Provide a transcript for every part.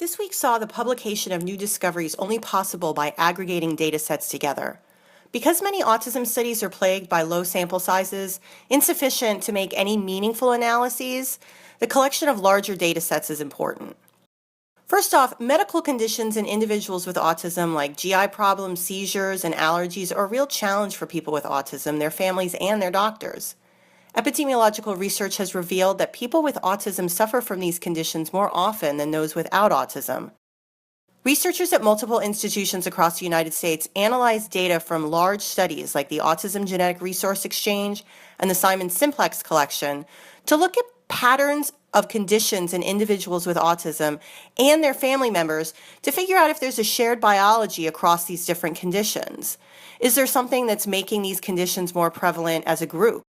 This week saw the publication of new discoveries only possible by aggregating data sets together. Because many autism studies are plagued by low sample sizes, insufficient to make any meaningful analyses, the collection of larger data sets is important. First off, medical conditions in individuals with autism like GI problems, seizures, and allergies are a real challenge for people with autism, their families, and their doctors. Epidemiological research has revealed that people with autism suffer from these conditions more often than those without autism. Researchers at multiple institutions across the United States analyzed data from large studies like the Autism Genetic Resource Exchange and the Simon Simplex Collection to look at patterns of conditions in individuals with autism and their family members to figure out if there's a shared biology across these different conditions. Is there something that's making these conditions more prevalent as a group?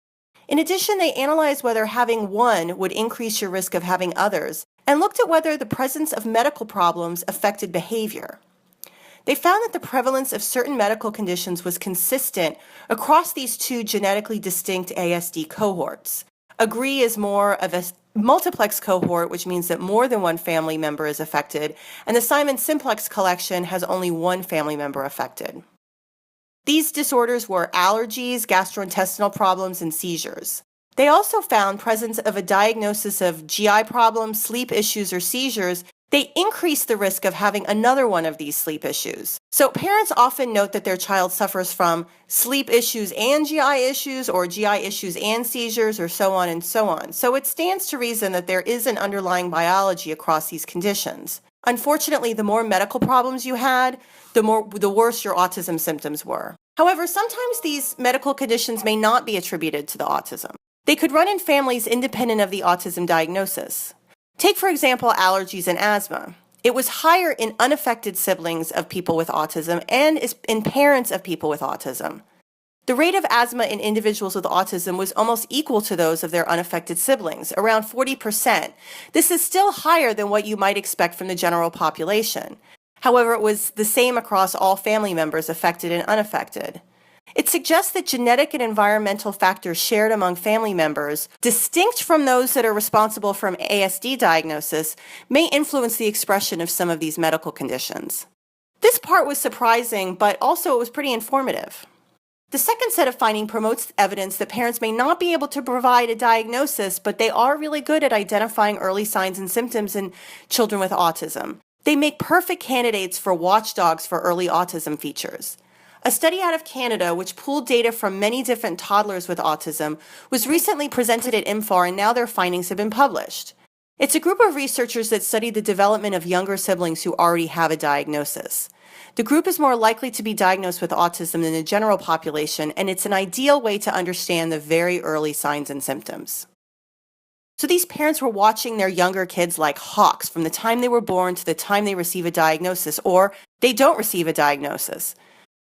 In addition, they analyzed whether having one would increase your risk of having others, and looked at whether the presence of medical problems affected behavior. They found that the prevalence of certain medical conditions was consistent across these two genetically distinct ASD cohorts. AGREE is more of a multiplex cohort, which means that more than one family member is affected, and the Simon Simplex collection has only one family member affected. These disorders were allergies, gastrointestinal problems, and seizures. They also found presence of a diagnosis of GI problems, sleep issues, or seizures. They increase the risk of having another one of these sleep issues. So parents often note that their child suffers from sleep issues and GI issues, or GI issues and seizures, or so on and so on. So it stands to reason that there is an underlying biology across these conditions. Unfortunately, the more medical problems you had, the worse your autism symptoms were. However, sometimes these medical conditions may not be attributed to the autism. They could run in families independent of the autism diagnosis. Take, for example, allergies and asthma. It was higher in unaffected siblings of people with autism and in parents of people with autism. The rate of asthma in individuals with autism was almost equal to those of their unaffected siblings, around 40%. This is still higher than what you might expect from the general population. However, it was the same across all family members, affected and unaffected. It suggests that genetic and environmental factors shared among family members, distinct from those that are responsible for ASD diagnosis, may influence the expression of some of these medical conditions. This part was surprising, but also it was pretty informative. The second set of finding promotes evidence that parents may not be able to provide a diagnosis, but they are really good at identifying early signs and symptoms in children with autism. They make perfect candidates for watchdogs for early autism features. A study out of Canada, which pooled data from many different toddlers with autism, was recently presented at IMFAR, and now their findings have been published. It's a group of researchers that studied the development of younger siblings who already have a diagnosis. The group is more likely to be diagnosed with autism than the general population, and it's an ideal way to understand the very early signs and symptoms. So these parents were watching their younger kids like hawks from the time they were born to the time they receive a diagnosis, or they don't receive a diagnosis.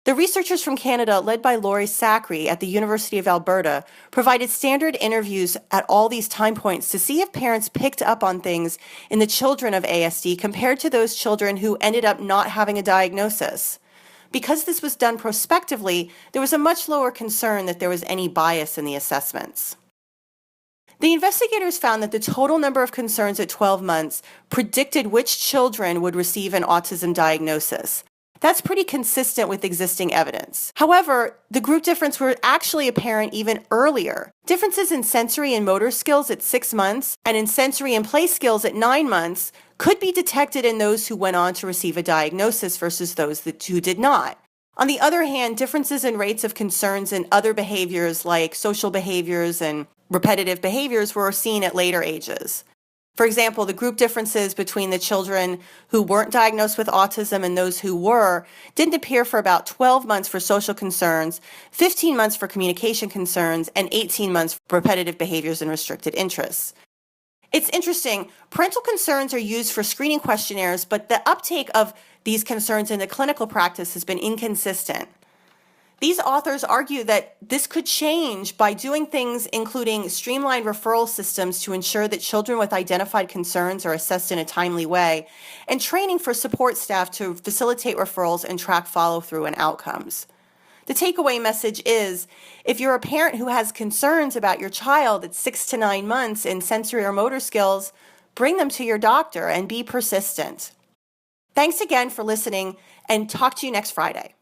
The researchers from Canada, led by Laurie Sacre at the University of Alberta, provided standard interviews at all these time points to see if parents picked up on things in the children of ASD compared to those children who ended up not having a diagnosis. Because this was done prospectively, there was a much lower concern that there was any bias in the assessments. The investigators found that the total number of concerns at 12 months predicted which children would receive an autism diagnosis. That's pretty consistent with existing evidence. However, the group difference were actually apparent even earlier. Differences in sensory and motor skills at 6 months and in sensory and play skills at 9 months could be detected in those who went on to receive a diagnosis versus those who did not. On the other hand, differences in rates of concerns in other behaviors like social behaviors and repetitive behaviors were seen at later ages. For example, the group differences between the children who weren't diagnosed with autism and those who were didn't appear for about 12 months for social concerns, 15 months for communication concerns, and 18 months for repetitive behaviors and restricted interests. It's interesting, parental concerns are used for screening questionnaires, but the uptake of these concerns in the clinical practice has been inconsistent. These authors argue that this could change by doing things including streamlined referral systems to ensure that children with identified concerns are assessed in a timely way, and training for support staff to facilitate referrals and track follow-through and outcomes. The takeaway message is, if you're a parent who has concerns about your child at 6 to 9 months in sensory or motor skills, bring them to your doctor and be persistent. Thanks again for listening, and talk to you next Friday.